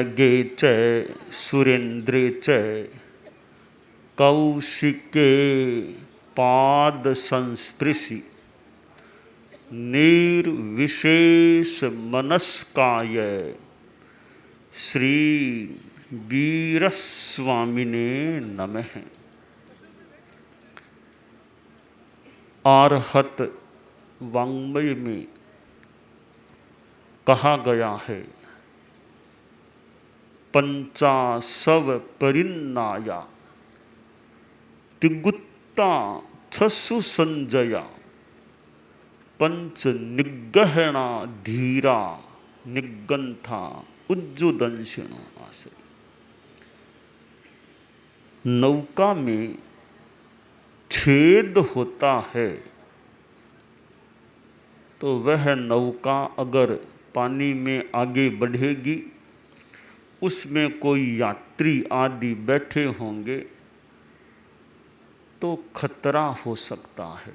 नगे च सुरेंद्रे च कौशिके पाद संस्पृशि निर्विशेष मनस्काय श्री वीरस्वामिने नमः। आर्हत वाङ्मय में कहा गया है, पंचासव परिन्नाया तिगुत्ता छसु संजया पंच निगहना धीरा निगंथा उज्जुदंशिणो आश्रय। नौका में छेद होता है तो वह नौका अगर पानी में आगे बढ़ेगी, उसमें कोई यात्री आदि बैठे होंगे तो खतरा हो सकता है।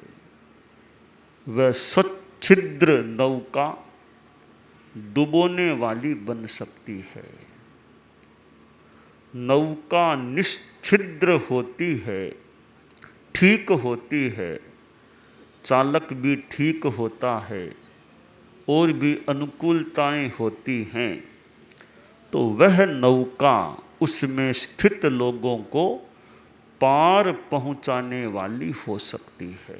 वह सच्छिद्र नौका डुबोने वाली बन सकती है। नौका निश्छिद्र होती है, ठीक होती है, चालक भी ठीक होता है और भी अनुकूलताएं होती हैं, तो वह नौका उसमें स्थित लोगों को पार पहुंचाने वाली हो सकती है।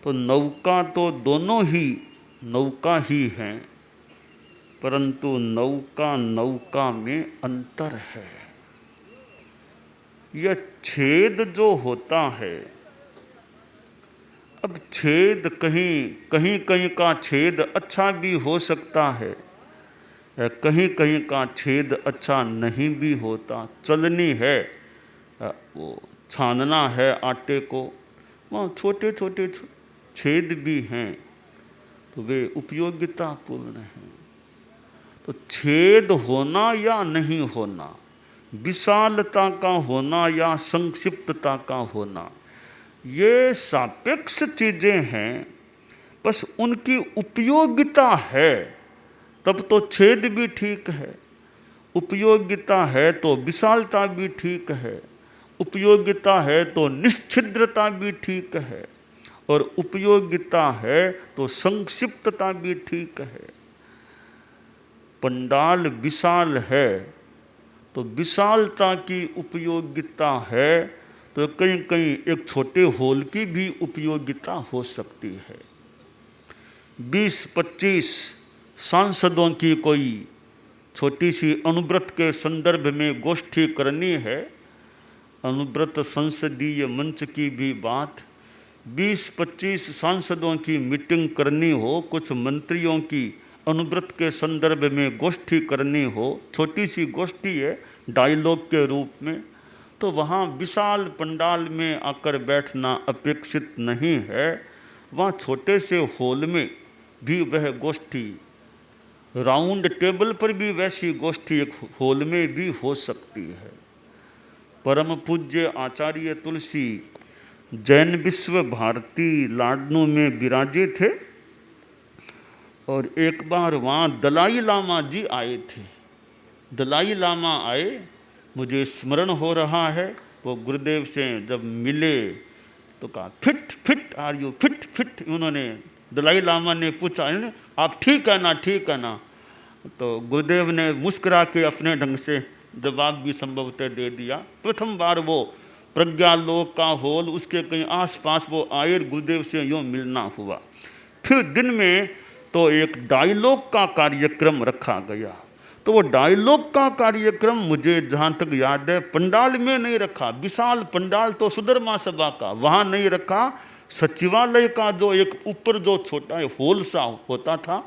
तो नौका तो दोनों ही नौका ही हैं, परंतु नौका नौका में अंतर है। यह छेद जो होता है, अब छेद कहीं कहीं का छेद अच्छा भी हो सकता है, कहीं कहीं का छेद अच्छा नहीं भी होता। चलनी है, वो छानना है आटे को, वहाँ छोटे छोटे छेद भी हैं तो वे उपयोगितापूर्ण हैं। तो छेद होना या नहीं होना, विशालता का होना या संक्षिप्तता का होना, ये सापेक्ष चीज़ें हैं। बस उनकी उपयोगिता है तब तो छेद भी ठीक है, उपयोगिता है तो विशालता भी ठीक है, उपयोगिता है तो निश्छिद्रता भी ठीक है, और उपयोगिता है तो संक्षिप्तता भी ठीक है। पंडाल विशाल है तो विशालता की उपयोगिता है, तो कहीं कहीं एक छोटे हॉल की भी उपयोगिता हो सकती है। 20-25 सांसदों की कोई छोटी सी अनुव्रत के संदर्भ में गोष्ठी करनी है, अनुव्रत संसदीय मंच की भी बात, 20-25 सांसदों की मीटिंग करनी हो, कुछ मंत्रियों की अनुव्रत के संदर्भ में गोष्ठी करनी हो, छोटी सी गोष्ठी है डायलॉग के रूप में, तो वहाँ विशाल पंडाल में आकर बैठना अपेक्षित नहीं है। वहाँ छोटे से हॉल में भी वह गोष्ठी, राउंड टेबल पर भी वैसी गोष्ठी एक हॉल में भी हो सकती है। परम पूज्य आचार्य तुलसी जैन विश्व भारती लाडनू में विराजे थे और एक बार वहाँ दलाई लामा जी आए थे। दलाई लामा आए, मुझे स्मरण हो रहा है, वो गुरुदेव से जब मिले तो कहा fit fit are you, fit fit. उन्होंने, दलाई लामा ने पूछा आप ठीक है ना, ठीक है ना, तो गुरुदेव ने मुस्कुरा के अपने ढंग से जवाब भी संभवतः दे दिया। प्रथम बार वो प्रज्ञालोक का हॉल, उसके कहीं आसपास वो आए, गुरुदेव से यूँ मिलना हुआ। फिर दिन में तो एक डायलॉग का कार्यक्रम रखा गया, तो वो डायलॉग का कार्यक्रम मुझे जहाँ तक याद है पंडाल में नहीं रखा। विशाल पंडाल तो सुधर्मा सभा का, वहाँ नहीं रखा। सचिवालय का जो एक ऊपर जो छोटा हॉल सा होता था,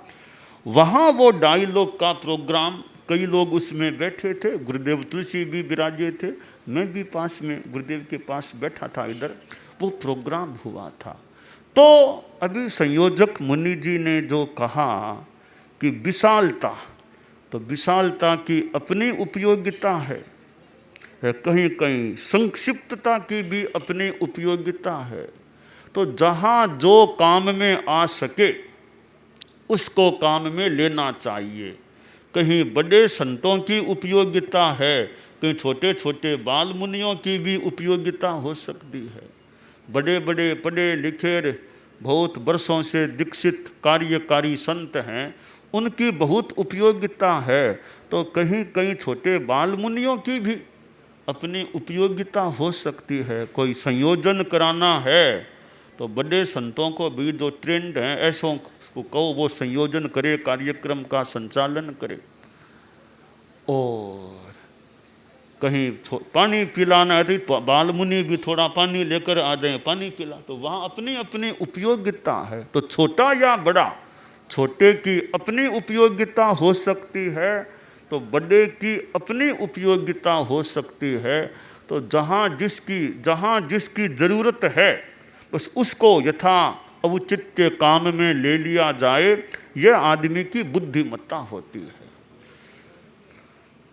वहाँ वो डायलॉग का प्रोग्राम, कई लोग उसमें बैठे थे, गुरुदेव तुलसी भी विराजे थे, मैं भी पास में गुरुदेव के पास बैठा था, इधर वो प्रोग्राम हुआ था। तो अभी संयोजक मुनि जी ने जो कहा कि विशालता, तो विशालता की अपनी उपयोगिता है, कहीं कहीं संक्षिप्तता की भी अपनी उपयोगिता है। तो जहाँ जो काम में आ सके उसको काम में लेना चाहिए। कहीं बड़े संतों की उपयोगिता है, कहीं छोटे छोटे बाल मुनियों की भी उपयोगिता हो सकती है। बड़े बड़े पढ़े लिखे बहुत वर्षों से दीक्षित कार्यकारी संत हैं, उनकी बहुत उपयोगिता है, तो कहीं कहीं छोटे बाल मुनियों की भी अपनी उपयोगिता हो सकती है। कोई संयोजन कराना है तो बड़े संतों को भी जो ट्रेंड हैं ऐसों को कहो वो संयोजन करे, कार्यक्रम का संचालन करे। और कहीं पानी पिलाना है तो बाल मुनि भी थोड़ा पानी लेकर आ जाए, पानी पिला, तो वहाँ अपनी अपनी उपयोगिता है। तो छोटा या बड़ा, छोटे की अपनी उपयोगिता हो सकती है तो बड़े की अपनी उपयोगिता हो सकती है। तो जहाँ जिसकी ज़रूरत है बस उसको यथा औचित्य काम में ले लिया जाए, यह आदमी की बुद्धिमत्ता होती है।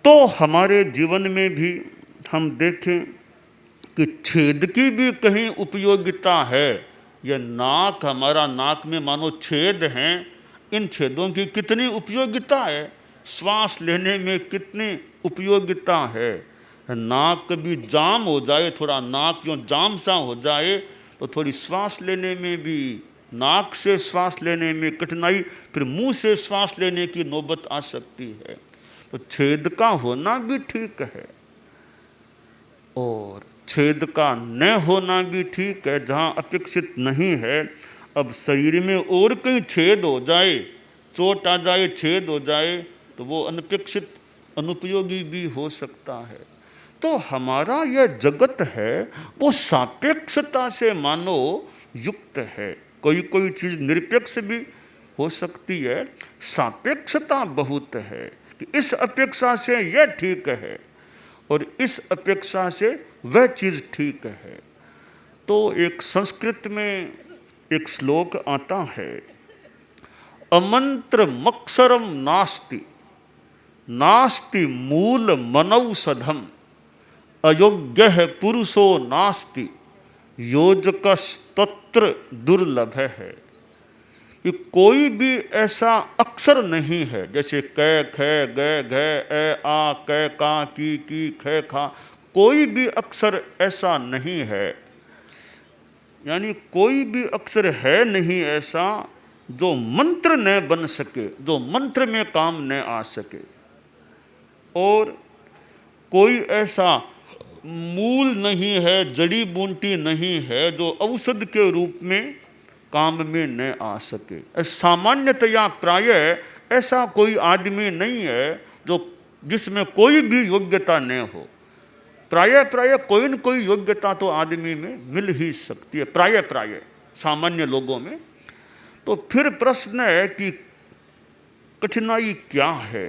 तो हमारे जीवन में भी हम देखें कि छेद की भी कहीं उपयोगिता है। यह नाक, हमारा नाक में मानो छेद हैं, इन छेदों की कितनी उपयोगिता है, श्वास लेने में कितनी उपयोगिता है। नाक कभी जाम हो जाए, थोड़ा नाक जो जाम सा हो जाए तो थोड़ी श्वास लेने में भी, नाक से श्वास लेने में कठिनाई, फिर मुंह से श्वास लेने की नौबत आ सकती है। तो छेद का होना भी ठीक है और छेद का न होना भी ठीक है, जहाँ अपेक्षित नहीं है। अब शरीर में और कहीं छेद हो जाए, चोट आ जाए, छेद हो जाए, तो वो अनपेक्षित अनुपयोगी भी हो सकता है। तो हमारा यह जगत है वो सापेक्षता से मानो युक्त है। कोई कोई चीज़ निरपेक्ष भी हो सकती है, सापेक्षता बहुत है कि इस अपेक्षा से यह ठीक है और इस अपेक्षा से वह चीज़ ठीक है। तो एक संस्कृत में एक श्लोक आता है, अमंत्र मक्षरम नास्ति, नास्ति मूल मनौषधम, अयोग्य पुरुषो नास्ति, योजकस्तत्र दुर्लभ है। कि कोई भी ऐसा अक्षर नहीं है, जैसे कै ख ग घ ए आ कै का की ख खा, कोई भी अक्षर ऐसा नहीं है, यानी कोई भी अक्षर है नहीं ऐसा जो मंत्र न बन सके, जो मंत्र में काम न आ सके। और कोई ऐसा मूल नहीं है, जड़ी बूटी नहीं है जो औषध के रूप में काम में न आ सके। सामान्यतया प्रायः ऐसा कोई आदमी नहीं है जो जिसमें कोई भी योग्यता न हो। प्रायः कोई न कोई योग्यता तो आदमी में मिल ही सकती है, प्रायः सामान्य लोगों में। तो फिर प्रश्न है कि कठिनाई क्या है?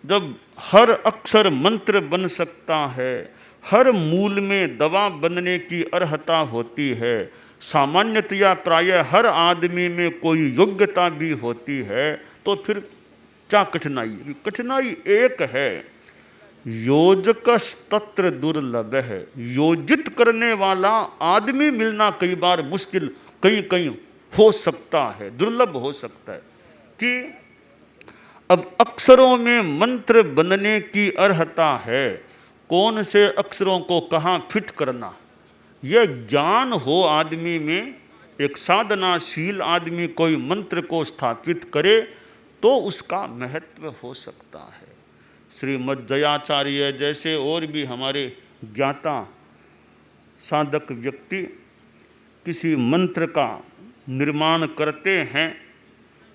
जब हर अक्षर मंत्र बन सकता है, हर मूल में दवा बनने की अर्हता होती है, सामान्यतया प्रायः हर आदमी में कोई योग्यता भी होती है, तो फिर क्या कठिनाई? कठिनाई एक है, योजकस्तत्र दुर्लभ है। योजित करने वाला आदमी मिलना कई बार मुश्किल, कहीं हो सकता है, दुर्लभ हो सकता है। कि अब अक्षरों में मंत्र बनने की अर्हता है, कौन से अक्षरों को कहाँ फिट करना, यह ज्ञान हो आदमी में, एक साधनाशील आदमी कोई मंत्र को स्थापित करे तो उसका महत्व हो सकता है। श्रीमद् जयाचार्य जैसे और भी हमारे ज्ञाता साधक व्यक्ति किसी मंत्र का निर्माण करते हैं,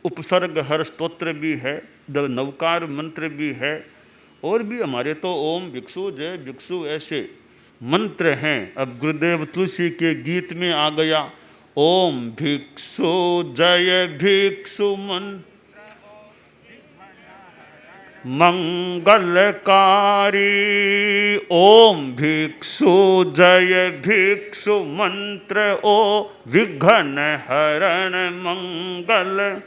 उपसर्ग हर स्तोत्र भी है, नवकार मंत्र भी है, और भी हमारे तो ओम भिक्षु जय भिक्षु ऐसे मंत्र हैं। अब गुरुदेव तुलसी के गीत में आ गया, ओम भिक्षु जय भिक्षु मंगलकारी, ओम भिक्षु जय भिक्षु मंत्र ओ विघ्न हरण मंगल,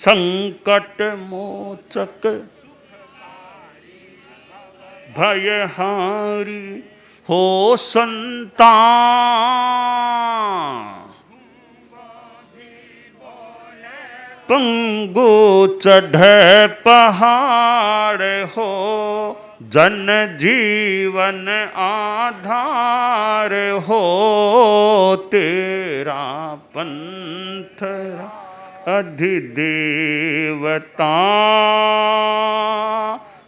संकट मोचक भयहारी हो संतान, पंगु चढ़े पहाड़ हो, जन जीवन आधार हो, तेरा पंथ अधिदेवता,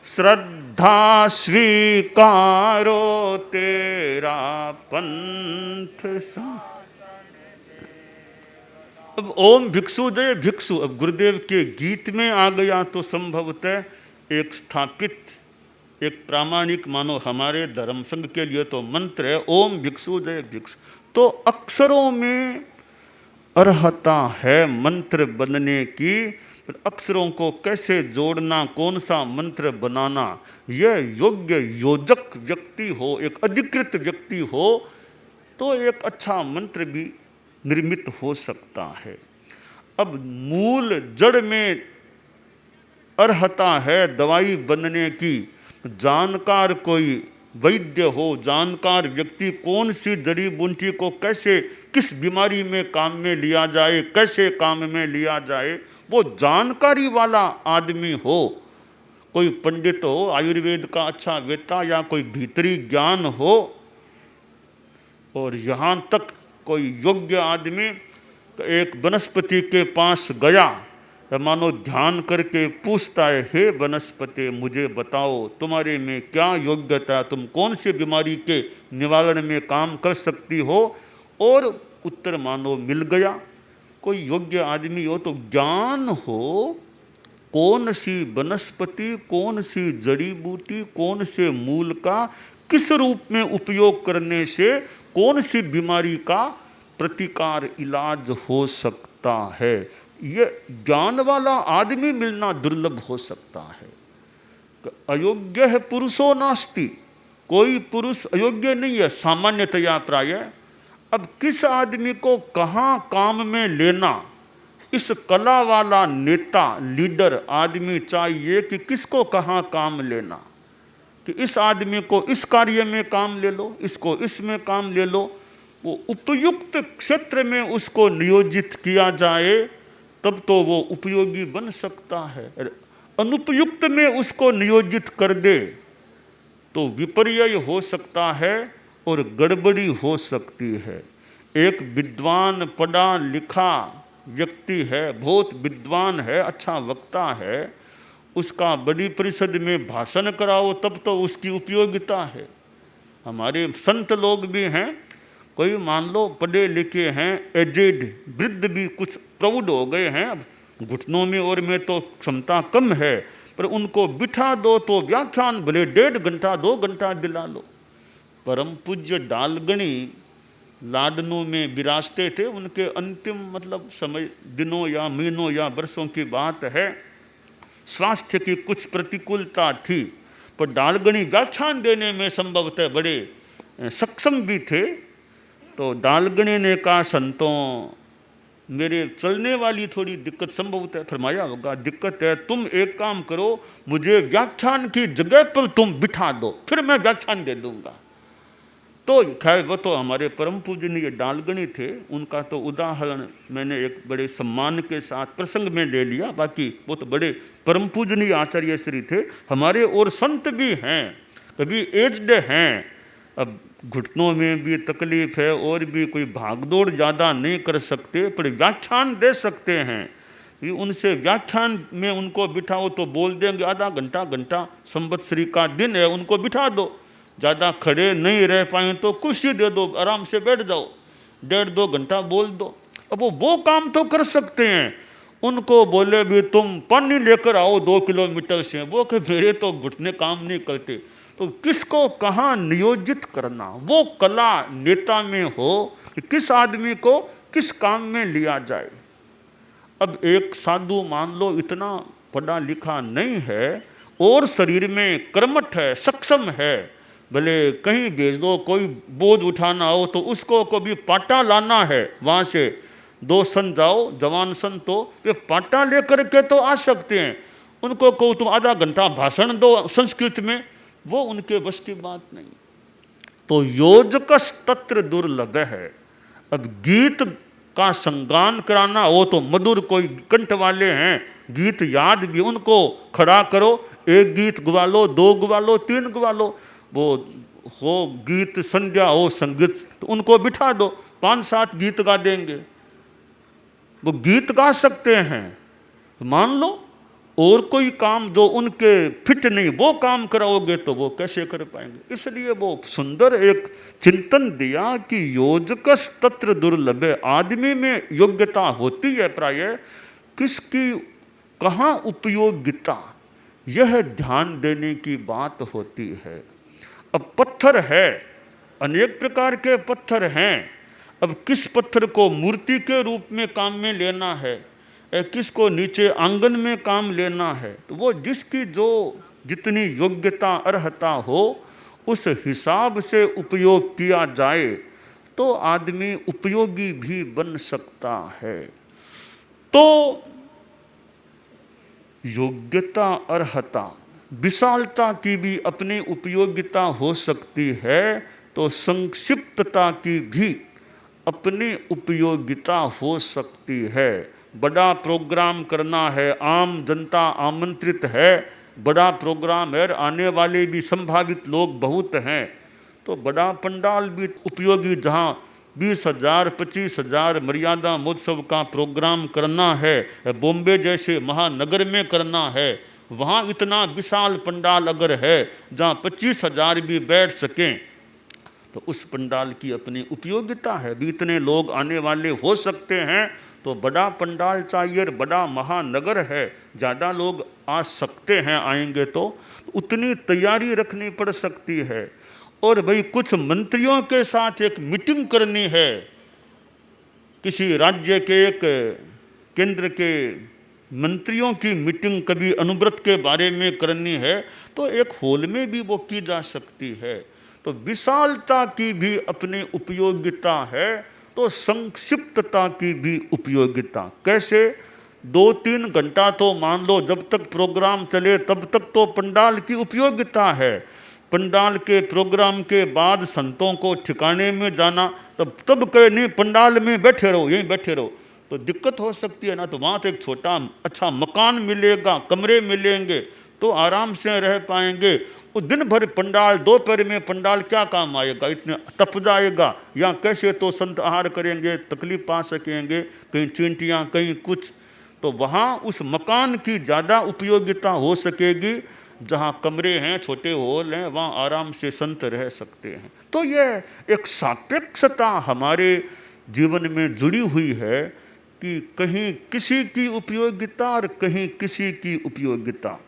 श्रद्धा स्वीकारो तेरा पंथ। अब ओम भिक्षु जय भिक्षु अब गुरुदेव के गीत में आ गया तो संभवतः एक स्थापित, एक प्रामाणिक मानो हमारे धर्म संघ के लिए तो मंत्र है ओम भिक्षु जय भिक्षु। तो अक्षरों में अर्हता है मंत्र बनने की, अक्षरों को कैसे जोड़ना, कौन सा मंत्र बनाना, यह योग्य योजक व्यक्ति हो, एक अधिकृत व्यक्ति हो तो एक अच्छा मंत्र भी निर्मित हो सकता है। अब मूल जड़ में अर्हता है दवाई बनने की, जानकार कोई वैद्य हो, जानकार व्यक्ति कौन सी जड़ी बूटी को कैसे किस बीमारी में काम में लिया जाए, कैसे काम में लिया जाए, वो जानकारी वाला आदमी हो, कोई पंडित हो, आयुर्वेद का अच्छा वेता या कोई भीतरी ज्ञान हो। और यहाँ तक कोई योग्य आदमी एक वनस्पति के पास गया, मानो ध्यान करके पूछता है, हे वनस्पति मुझे बताओ तुम्हारे में क्या योग्यता, तुम कौन सी बीमारी के निवारण में काम कर सकती हो, और उत्तर मानो मिल गया। कोई योग्य आदमी हो तो ज्ञान हो, कौन सी वनस्पति, कौन सी जड़ी बूटी, कौन से मूल का किस रूप में उपयोग करने से कौन सी बीमारी का प्रतिकार इलाज हो सकता है, ये ज्ञान वाला आदमी मिलना दुर्लभ हो सकता है। अयोग्य है पुरुषो नास्ति, कोई पुरुष अयोग्य नहीं है सामान्यतया प्राय। अब किस आदमी को कहाँ काम में लेना, इस कला वाला नेता लीडर आदमी चाहिए कि किसको कहाँ काम लेना, कि इस आदमी को इस कार्य में काम ले लो, इसको इसमें काम ले लो, वो उपयुक्त क्षेत्र में उसको नियोजित किया जाए तब तो वो उपयोगी बन सकता है। अनुपयुक्त में उसको नियोजित कर दे तो विपर्यय हो सकता है और गड़बड़ी हो सकती है। एक विद्वान पढ़ा लिखा व्यक्ति है, बहुत विद्वान है, अच्छा वक्ता है, उसका बड़ी परिषद में भाषण कराओ तब तो उसकी उपयोगिता है। हमारे संत लोग भी हैं, कोई मान लो पढ़े लिखे हैं, एजेड वृद्ध भी कुछ प्रौढ़ हो गए हैं, अब घुटनों में और में तो क्षमता कम है, पर उनको बिठा दो तो व्याख्यान भले 1.5 घंटा 2 घंटा दिला लो। परम पूज्य डालगणी लाडनों में विराजते थे, उनके अंतिम मतलब समय दिनों या महीनों या वर्षों की बात है, स्वास्थ्य की कुछ प्रतिकूलता थी, पर डालगणी व्याख्यान देने में संभवतः बड़े सक्षम भी थे। तो डालगणी ने कहा, संतों मेरे चलने वाली थोड़ी दिक्कत, संभवतः फरमाया होगा दिक्कत है, तुम एक काम करो, मुझे व्याख्यान की जगह पर तुम बिठा दो, फिर मैं व्याख्यान दे दूंगा। तो खैर वो तो हमारे परम पूजनीय डालगणी थे, उनका तो उदाहरण मैंने एक बड़े सम्मान के साथ प्रसंग में ले लिया, बाकी वो तो बड़े परम पूजनीय आचार्य श्री थे। हमारे और संत भी हैं, कभी एज्ड हैं, अब घुटनों में भी तकलीफ है और भी कोई भागदौड़ ज़्यादा नहीं कर सकते, पर व्याख्यान दे सकते हैं। उनसे व्याख्यान में उनको बिठाओ तो बोल देंगे, आधा घंटा घंटा संवत्सरी का दिन है, उनको बिठा दो, ज़्यादा खड़े नहीं रह पाए तो कुर्सी दे दो, आराम से बैठ जाओ, 1.5-2 घंटा बोल दो। अब वो काम तो कर सकते हैं। उनको बोले भी तुम पानी लेकर आओ 2 किलोमीटर से, वो कि मेरे तो घुटने काम नहीं करते। तो किसको कहाँ नियोजित करना, वो कला नेता में हो कि किस आदमी को किस काम में लिया जाए। अब एक साधु मान लो इतना पढ़ा लिखा नहीं है और शरीर में कर्मठ है, सक्षम है, भले कहीं भेज दो, कोई बोझ उठाना हो तो उसको कभी पाटा लाना है, वहाँ से 2 सन जाओ जवान सन, तो वे पाटा लेकर के तो आ सकते हैं। उनको कहो तुम आधा घंटा भाषण दो संस्कृत में, वो उनके बस की बात नहीं। तो योजकस तत्र दुर्लभ है। अब गीत का संगान कराना, वो तो मधुर कोई कंठ वाले हैं, गीत याद भी, उनको खड़ा करो, एक गीत गवा लो, 2 गवा लो, 3 गवा लो, वो हो गीत संध्या हो संगीत, तो उनको बिठा दो, 5-7 गीत गा देंगे, वो गीत गा सकते हैं। मान लो और कोई काम जो उनके फिट नहीं वो काम कराओगे तो वो कैसे कर पाएंगे। इसलिए वो सुंदर एक चिंतन दिया कि योजकस तत्र दुर्लभे, आदमी में योग्यता होती है प्राय, किसकी कहाँ उपयोगिता, यह ध्यान देने की बात होती है। अब पत्थर है, अनेक प्रकार के पत्थर हैं, अब किस पत्थर को मूर्ति के रूप में काम में लेना है, किसको नीचे आंगन में काम लेना है, तो वो जिसकी जो जितनी योग्यता अर्हता हो उस हिसाब से उपयोग किया जाए तो आदमी उपयोगी भी बन सकता है। तो योग्यता अर्हता विशालता की भी अपनी उपयोगिता हो सकती है, तो संक्षिप्तता की भी अपनी उपयोगिता हो सकती है। बड़ा प्रोग्राम करना है, आम जनता आमंत्रित है, बड़ा प्रोग्राम है, आने वाले भी संभावित लोग बहुत हैं, तो बड़ा पंडाल भी उपयोगी, जहाँ 20,000 25,000 मर्यादा महोत्सव का प्रोग्राम करना है, बॉम्बे जैसे महानगर में करना है, वहाँ इतना विशाल पंडाल अगर है जहाँ 25,000 भी बैठ सकें, तो उस पंडाल की अपनी उपयोगिता है, भी इतने लोग आने वाले हो सकते हैं, तो बड़ा पंडाल चाहिए, बड़ा महानगर है, ज़्यादा लोग आ सकते हैं, आएंगे तो उतनी तैयारी रखनी पड़ सकती है। और भाई कुछ मंत्रियों के साथ एक मीटिंग करनी है, किसी राज्य के एक केंद्र के मंत्रियों की मीटिंग कभी अनुव्रत के बारे में करनी है, तो एक हॉल में भी वो की जा सकती है। तो विशालता की भी अपनी उपयोगिता है, तो संक्षिप्तता की भी उपयोगिता। कैसे? 2-3 घंटा तो मान लो जब तक प्रोग्राम चले तब तक तो पंडाल की उपयोगिता है, पंडाल के प्रोग्राम के बाद संतों को ठिकाने में जाना, तब कहे नहीं पंडाल में बैठे रहो, यहीं बैठे रहो, तो दिक्कत हो सकती है ना। तो वहाँ तो एक छोटा अच्छा मकान मिलेगा, कमरे मिलेंगे, तो आराम से रह पाएंगे। वो दिन भर पंडाल, दोपहर में पंडाल क्या काम आएगा, इतने तप जाएगा, या कैसे तो संत आहार करेंगे, तकलीफ पा सकेंगे, कहीं चींटियाँ कहीं कुछ, तो वहाँ उस मकान की ज़्यादा उपयोगिता हो सकेगी, जहाँ कमरे हैं, छोटे हॉल हैं, वहाँ आराम से संत रह सकते हैं। तो यह एक सापेक्षता हमारे जीवन में जुड़ी हुई है कि कहीं किसी की उपयोगिता और कहीं किसी की उपयोगिता।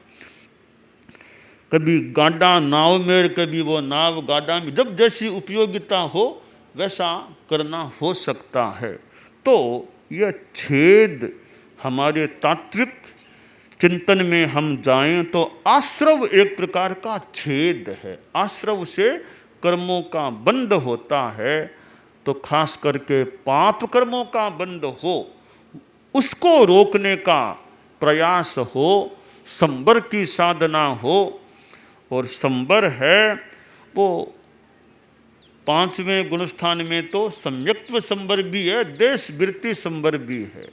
कभी गाड़ा नाव में, कभी वो नाव गाड़ा में, जब जैसी उपयोगिता हो वैसा करना हो सकता है। तो यह छेद हमारे तात्विक चिंतन में हम जाएं तो आश्रव एक प्रकार का छेद है, आश्रव से कर्मों का बंध होता है, तो खास करके पाप कर्मों का बंध हो, उसको रोकने का प्रयास हो, संबर की साधना हो। और संबर है वो 5वें गुणस्थान में तो सम्यक्त्व संबर भी है, देश वृत्ति संबर भी है,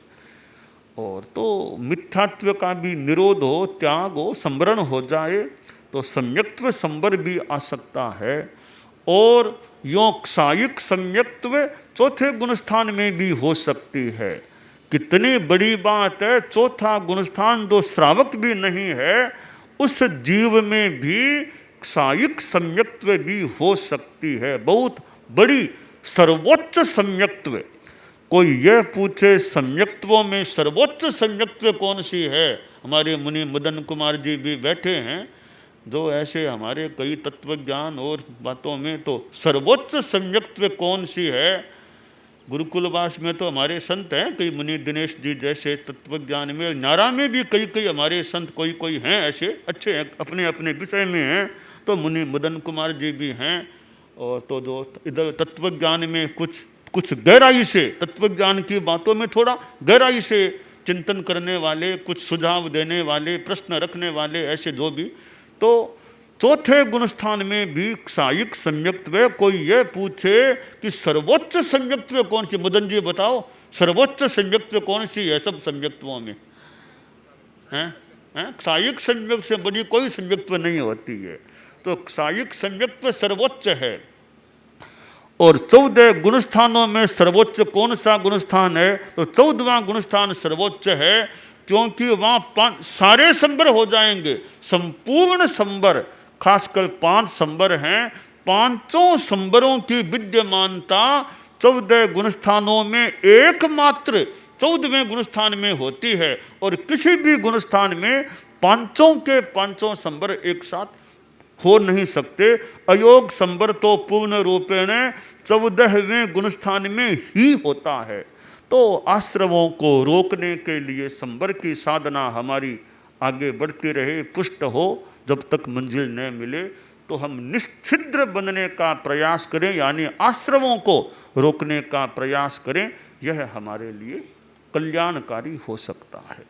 और तो मिथ्यात्व का भी निरोध हो, त्याग हो, संवरण हो जाए तो सम्यक्त्व संबर भी आ सकता है। और यों क्षायिक सम्यक्त्व 4थे गुणस्थान में भी हो सकती है। कितनी बड़ी बात है, 4था गुणस्थान जो श्रावक भी नहीं है, उस जीव में भी क्षायिक सम्यक्त्व भी हो सकती है, बहुत बड़ी सर्वोच्च सम्यक्त्व। कोई यह पूछे सम्यक्त्वों में सर्वोच्च सम्यक्त्व कौन सी है, हमारे मुनि मदन कुमार जी भी बैठे हैं, जो ऐसे हमारे कई तत्वज्ञान और बातों में, तो सर्वोच्च सम्यक्त्व कौन सी है। गुरुकुलवास में तो हमारे संत हैं, कई मुनि दिनेश जी जैसे, तत्वज्ञान में नारा में भी कई हमारे संत कोई हैं ऐसे अच्छे हैं, अपने अपने विषय में हैं, तो मुनि मदन कुमार जी भी हैं। और तो जो इधर तत्वज्ञान में कुछ गहराई से, तत्वज्ञान की बातों में थोड़ा गहराई से चिंतन करने वाले, कुछ सुझाव देने वाले, प्रश्न रखने वाले, ऐसे जो भी। तो 4थे गुणस्थान में भी क्षायिक सम्यक्त्व। कोई यह पूछे कि सर्वोच्च सम्यक्त्व कौन सी, मदन जी बताओ सर्वोच्च सम्यक्त्व कौन सी है सब सम्यक्त्वों में? हैं? क्षायिक सम्यक से बड़ी कोई सम्यक्त्व नहीं होती है। तो क्षायिक सम्यक्त्व सर्वोच्च है। और 14 गुणस्थानों में सर्वोच्च कौन सा गुणस्थान है? तो 14वां गुणस्थान सर्वोच्च है, क्योंकि वहाँ सारे संबर हो जाएंगे, संपूर्ण संबर, खासकर 5 संबर हैं, पांचों संबरों की विद्यमानता 14 गुणस्थानों में एकमात्र 14वें गुणस्थान में होती है। और किसी भी गुणस्थान में पांचों के पांचों संबर एक साथ हो नहीं सकते। अयोग संबर तो पूर्ण रूपेण 14वें गुणस्थान में ही होता है। तो आश्रमों को रोकने के लिए संबर की साधना हमारी आगे बढ़ती रहे, पुष्ट हो, जब तक मंजिल न मिले तो हम निश्छिद्र बनने का प्रयास करें, यानी आश्रमों को रोकने का प्रयास करें। यह हमारे लिए कल्याणकारी हो सकता है।